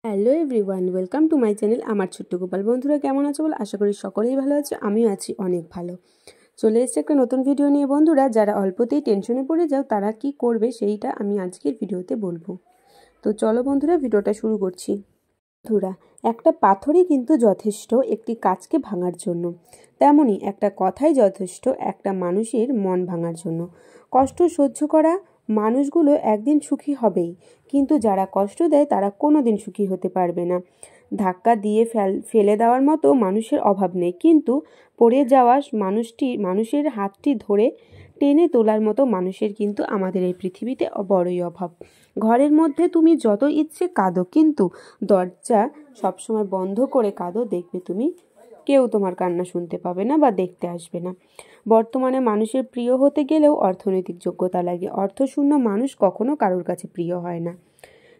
Hello everyone, welcome to my channel. আমার ছোট্ট গোপাল বন্ধুরা কেমন আছো বল? আশা করি সকলেই ভালো আছে, আমিও আছি অনেক ভালো। চলে এসেছে একটা নতুন ভিডিও নিয়ে। বন্ধুরা, যারা অল্পতেই টেনশনে পড়ে যাও তারা কি করবে সেইটা আমি আজকের ভিডিওতে বলবো। তো চলো বন্ধুরা, ভিডিওটা শুরু করছি। বন্ধুরা, একটা পাথরই কিন্তু যথেষ্ট একটি কাজকে ভাঙার জন্য, তেমনি একটা কথাই যথেষ্ট একটা মানুষের মন ভাঙার জন্য। কষ্ট সহ্য করা মানুষগুলো একদিন সুখী হবেই, কিন্তু যারা কষ্ট দেয় তারা কোনো দিন সুখী হতে পারবে না। ধাক্কা দিয়ে ফেলে দেওয়ার মতো মানুষের অভাব নেই, কিন্তু পড়ে যাওয়া মানুষের হাতটি ধরে টেনে তোলার মতো মানুষের কিন্তু আমাদের এই পৃথিবীতে বড়ই অভাব। ঘরের মধ্যে তুমি যত ইচ্ছে কাঁদো, কিন্তু দরজা সবসময় বন্ধ করে কাঁদো, দেখবে তুমি কেউ তোমার কান্না শুনতে পাবে না বা দেখতে আসবে না। বর্তমানে মানুষের প্রিয় হতে গেলেও অর্থনৈতিক যোগ্যতা লাগে। অর্থশূন্য মানুষ কখনো কারোর কাছে প্রিয় হয় না,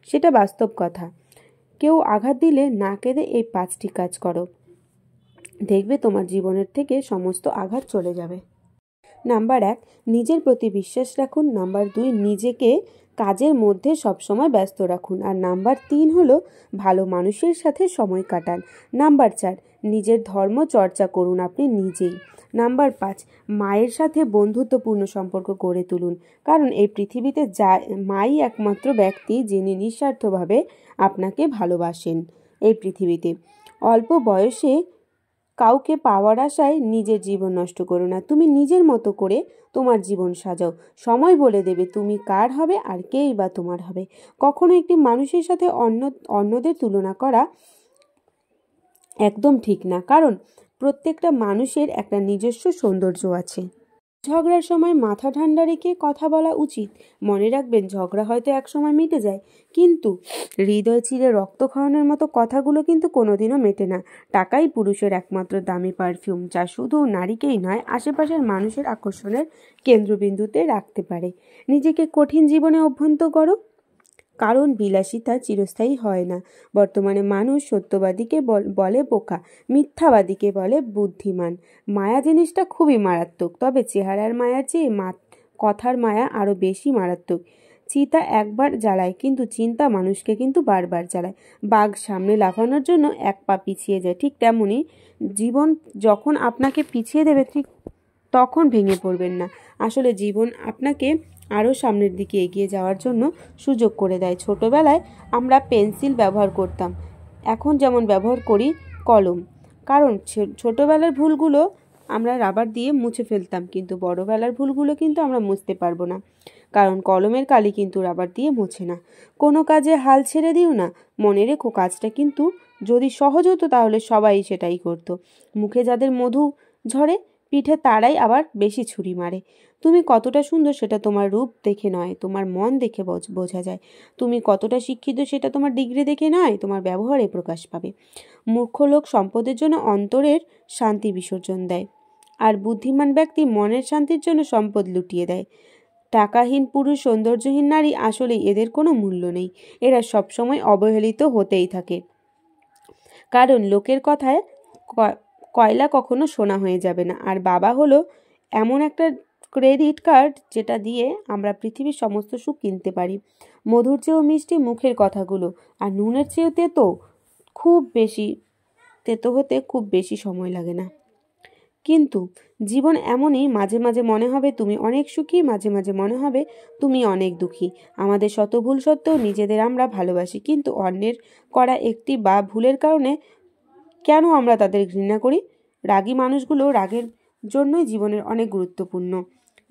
সেটা বাস্তব কথা। কেউ আঘাত দিলে না কেঁদে এই 5টি কাজ করো, দেখবে তোমার জীবনের থেকে সমস্ত আঘাত চলে যাবে। নাম্বার 1, নিজের প্রতি বিশ্বাস রাখুন। নাম্বার 2, নিজেকে কাজের মধ্যে সবসময় ব্যস্ত রাখুন। আর নাম্বার 3 হলো ভালো মানুষের সাথে সময় কাটান। নাম্বার 4, নিজের ধর্ম চর্চা করুন আপনি নিজেই। নাম্বার 5, মায়ের সাথে বন্ধুত্বপূর্ণ সম্পর্ক গড়ে তুলুন, কারণ এই পৃথিবীতে মাই একমাত্র ব্যক্তি যিনি নিঃস্বার্থভাবে আপনাকে ভালোবাসেন। এই পৃথিবীতে অল্প বয়সে কাউকে পাওয়ার আশায় নিজের জীবন নষ্ট করো না। তুমি নিজের মতো করে তোমার জীবন সাজাও। সময় বলে দেবে তুমি কার হবে আর কেই বা তোমার হবে। কখনো একটি মানুষের সাথে অন্যদের তুলনা করা একদম ঠিক না, কারণ প্রত্যেকটা মানুষের একটা নিজস্ব সৌন্দর্য আছে। ঝগড়ার সময় মাথা ঠান্ডা রেখে কথা বলা উচিত। মনে রাখবেন, ঝগড়া হয়তো এক সময় মিটে যায়, কিন্তু হৃদয় চিরে রক্ত খাওয়ানোর মতো কথাগুলো কিন্তু কোনোদিনও মেটে না। টাকাই পুরুষের একমাত্র দামি পারফিউম, যা শুধু নারীকেই নয়, আশেপাশের মানুষের আকর্ষণের কেন্দ্রবিন্দুতে রাখতে পারে। নিজেকে কঠিন জীবনে অভ্যন্ত করো, কারণ বিলাসিতা চিরস্থায়ী হয় না। বর্তমানে মানুষ সত্যবাদীকে বলে বোকা, মিথ্যাবাদীকে বলে বুদ্ধিমান। মায়া জিনিসটা খুবই মারাত্মক, তবে চেহারার মায়ার চেয়ে কথার মায়া আরও বেশি মারাত্মক। চিতা একবার জ্বালায়, কিন্তু চিন্তা মানুষকে কিন্তু বারবার জ্বালায়। বাঘ সামনে লাফানোর জন্য এক পা পিছিয়ে যায়, ঠিক তেমনি জীবন যখন আপনাকে পিছিয়ে দেবে ঠিক তখন ভেঙে পড়বেন না। আসলে জীবন আপনাকে আরও সামনের দিকে এগিয়ে যাওয়ার জন্য সুযোগ করে দেয়। ছোটোবেলায় আমরা পেন্সিল ব্যবহার করতাম, এখন যেমন ব্যবহার করি কলম, কারণ ছোটোবেলার ভুলগুলো আমরা রাবার দিয়ে মুছে ফেলতাম, কিন্তু বড়োবেলার ভুলগুলো কিন্তু আমরা মুছতে পারবো না, কারণ কলমের কালি কিন্তু রাবার দিয়ে মুছে না। কোনো কাজে হাল ছেড়ে দিও না। মনে রেখো, কাজটা কিন্তু যদি সহজ হতো তাহলে সবাই সেটাই করতো। মুখে যাদের মধু ঝরে, পিঠে তারাই আবার বেশি ছুরি মারে। তুমি কতটা সুন্দর সেটা তোমার রূপ দেখে নয়, তোমার মন দেখে বোঝা যায়। তুমি কতটা শিক্ষিত সেটা তোমার ডিগ্রি দেখে নয়, তোমার ব্যবহারে প্রকাশ পাবে। মূর্খ লোক সম্পদের জন্য অন্তরের শান্তি বিসর্জন দেয়, আর বুদ্ধিমান ব্যক্তি মনের শান্তির জন্য সম্পদ লুটিয়ে দেয়। টাকাহীন পুরুষ, সৌন্দর্যহীন নারী, আসলে এদের কোনো মূল্য নেই। এরা সবসময় অবহেলিত হতেই থাকে, কারণ লোকের কথায় কয়লা কখনো সোনা হয়ে যাবে না। আর বাবা হলো এমন একটা ক্রেডিট কার্ড যেটা দিয়ে আমরা পৃথিবীর সমস্ত সুখ কিনতে পারি। মধুর চেয়েও মিষ্টি মুখের কথাগুলো, আর নুনের চেয়েও তেতো হতে খুব বেশি সময় লাগে না। কিন্তু জীবন এমনই, মাঝে মাঝে মনে হবে তুমি অনেক সুখী, মাঝে মাঝে মনে হবে তুমি অনেক দুঃখী। আমাদের শত ভুল সত্ত্বেও নিজেদের আমরা ভালোবাসি, কিন্তু অন্যের করা একটি বা ভুলের কারণে কেন আমরা তাদের ঘৃণা করি? রাগী মানুষগুলো রাগের জন্যই জীবনের অনেক গুরুত্বপূর্ণ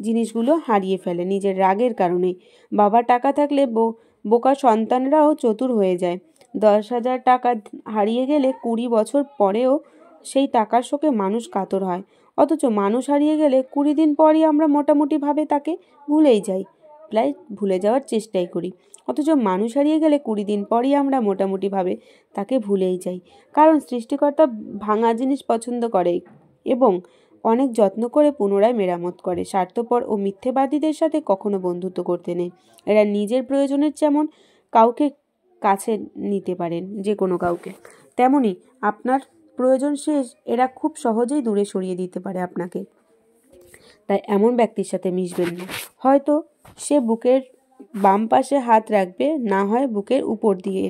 জিনিসগুলো হারিয়ে ফেলে, নিজের রাগের কারণেই। বাবার টাকা থাকলে বোকা সন্তানরাও চতুর হয়ে যায়। 10,000 টাকা হারিয়ে গেলে 20 বছর পরেও সেই টাকার শোকে মানুষ কাতর হয়, অথচ মানুষ হারিয়ে গেলে 20 দিন পরই আমরা মোটামুটিভাবে তাকে ভুলেই যাই, প্রায় ভুলে যাওয়ার চেষ্টাই করি। অথচ মানুষ হারিয়ে গেলে 20 দিন পরই আমরা মোটামুটিভাবে তাকে ভুলেই যাই, কারণ সৃষ্টিকর্তা ভাঙা জিনিস পছন্দ করে এবং অনেক যত্ন করে পুনরায় মেরামত করে। স্বার্থপর ও মিথ্যেবাদীদের সাথে কখনো বন্ধুত্ব করতে নেই। এরা নিজের প্রয়োজনের যেমন কাউকে কাছে নিতে পারেন, যে কোনো কাউকে, তেমনি আপনার প্রয়োজন শেষ এরা খুব সহজেই দূরে সরিয়ে দিতে পারে আপনাকে। তাই এমন ব্যক্তির সাথে মিশবেন না। হয়তো সে বুকের বাম পাশে হাত রাখবে, না হয় বুকের উপর দিয়ে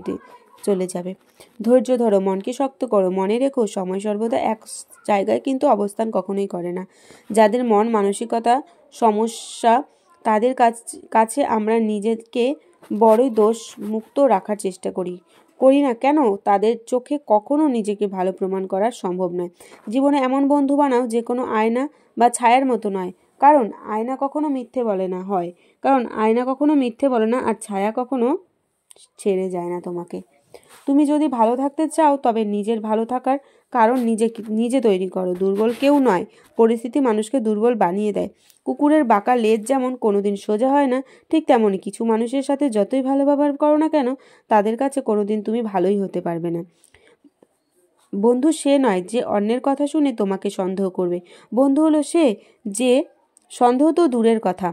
চলে যাবে। ধৈর্য ধরো, মনকে শক্ত করো, মনে রেখো সময় সর্বদা এক জায়গায় কিন্তু অবস্থান কখনোই করে না। যাদের মন মানসিকতা সমস্যা তাদের কাছে আমরা নিজেকে বড়ই দোষ মুক্ত রাখার চেষ্টা করি না কেন? তাদের চোখে কখনো নিজেকে ভালো প্রমাণ করা সম্ভব নয়। জীবনে এমন বন্ধু বানাও যে কোনো আয়না বা ছায়ার মতো নয়, কারণ আয়না কখনো মিথ্যে বলে না আর ছায়া কখনো ছেড়ে যায় না তোমাকে। তুমি যদি ভালো থাকতে চাও তবে নিজের ভালো থাকার কারণ নিজে তৈরি করো। দুর্বল কেউ নয়, পরিস্থিতি মানুষকে দুর্বল বানিয়ে দেয়। কুকুরের বাঁকা লেজ যেমন কোনোদিন সোজা হয় না, ঠিক তেমনই কিছু মানুষের সাথে যতই ভালো ব্যবহার করো না কেন তাদের কাছে কোনোদিন তুমি ভালোই হতে পারবে না। বন্ধু সে নয় যে অন্যের কথা শুনে তোমাকে সন্দেহ করবে, বন্ধু হলো সে যে সন্দেহ তো দূরের কথা,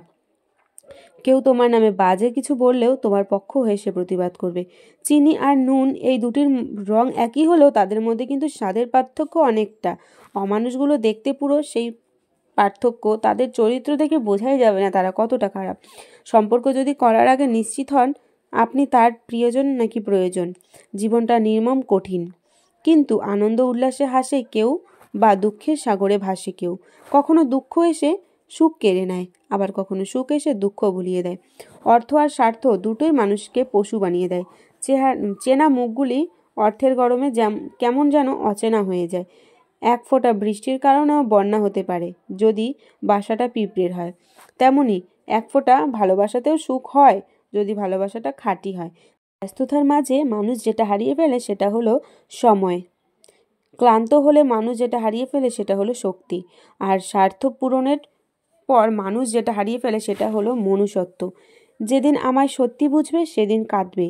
কেউ তোমার নামে বাজে কিছু বললেও তোমার পক্ষ হয়ে সে প্রতিবাদ করবে। চিনি আর নুন এই দুটির রং একই হলেও তাদের মধ্যে কিন্তু স্বাদের পার্থক্য অনেকটা। অমানুষগুলো দেখতে পুরো সেই পার্থক্য তাদের চরিত্র দেখে বোঝাই যাবে না তারা কতটা খারাপ। সম্পর্ক যদি করার আগে নিশ্চিত হন আপনি তার প্রিয়জন নাকি প্রয়োজন। জীবনটা নির্মম কঠিন, কিন্তু আনন্দ উল্লাসে হাসে কেউ বা দুঃখের সাগরে ভাসে কেউ। কখনো দুঃখ এসে সুখ কেড়ে নেয়, আবার কখনো সুখ এসে দুঃখ ভুলিয়ে দেয়। অর্থ আর স্বার্থ দুটোই মানুষকে পশু বানিয়ে দেয়। চেনা মুখগুলি অর্থের গরমে কেমন যেন অচেনা হয়ে যায়। এক ফোঁটা বৃষ্টির কারণেও বন্যা হতে পারে যদি বাসাটা পিঁপড়ের হয়, তেমনি এক ফোঁটা ভালোবাসাতেও সুখ হয় যদি ভালোবাসাটা খাঁটি হয়। ব্যস্ততার মাঝে মানুষ যেটা হারিয়ে ফেলে সেটা হলো সময়, ক্লান্ত হলে মানুষ যেটা হারিয়ে ফেলে সেটা হলো শক্তি, আর স্বার্থ পূরণের পর মানুষ যেটা হারিয়ে ফেলে সেটা হলো মনুষ্যত্ব। যেদিন আমায় সত্যি বুঝবে সেদিন কাঁদবে,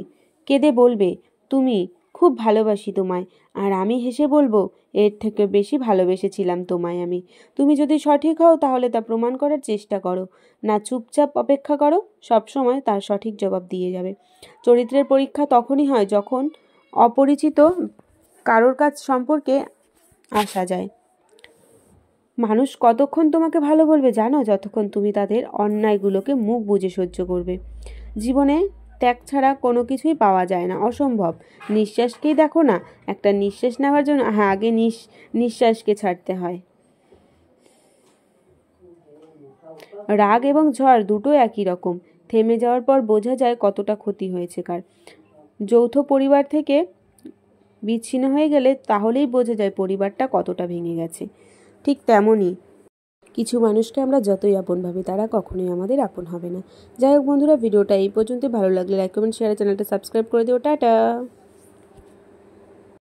কেঁদে বলবে তুমি খুব ভালোবাসি তোমায়, আর আমি হেসে বলবো এর থেকে বেশি ভালোবেসেছিলাম তোমায় আমি। তুমি যদি সঠিক হও তাহলে তা প্রমাণ করার চেষ্টা করো, না চুপচাপ অপেক্ষা করো, সবসময় তার সঠিক জবাব দিয়ে যাবে। চরিত্রের পরীক্ষা তখনই হয় যখন অপরিচিত কারোর কাছ সম্পর্কে আসা যায়। মানুষ কতক্ষণ তোমাকে ভালো বলবে জানো? যতক্ষণ তুমি তাদের অন্যায়গুলোকে মুখ বুজে সহ্য করবে। জীবনে ত্যাগ ছাড়া কোনো কিছুই পাওয়া যায় না, অসম্ভব। নিঃশ্বাসকেই দেখো না, একটা নিঃশ্বাস নেওয়ার জন্য আগে নিঃশ্বাসকে ছাড়তে হয়। রাগ এবং ঝড় দুটো একই রকম, থেমে যাওয়ার পর বোঝা যায় কতটা ক্ষতি হয়েছে কার। যৌথ পরিবার থেকে বিচ্ছিন্ন হয়ে গেলে তাহলেই বোঝা যায় পরিবারটা কতটা ভেঙে গেছে। ঠিক তেমনই কিছু মানুষকে আমরা যতই আপন ভাবি তারা কখনোই আমাদের আপন হবে না। যাই হোক বন্ধুরা, ভিডিওটা এই পর্যন্ত। ভালো লাগলে লাইক কমেন্ট শেয়ার, চ্যানেলটা সাবস্ক্রাইব করে দিও। টাটা।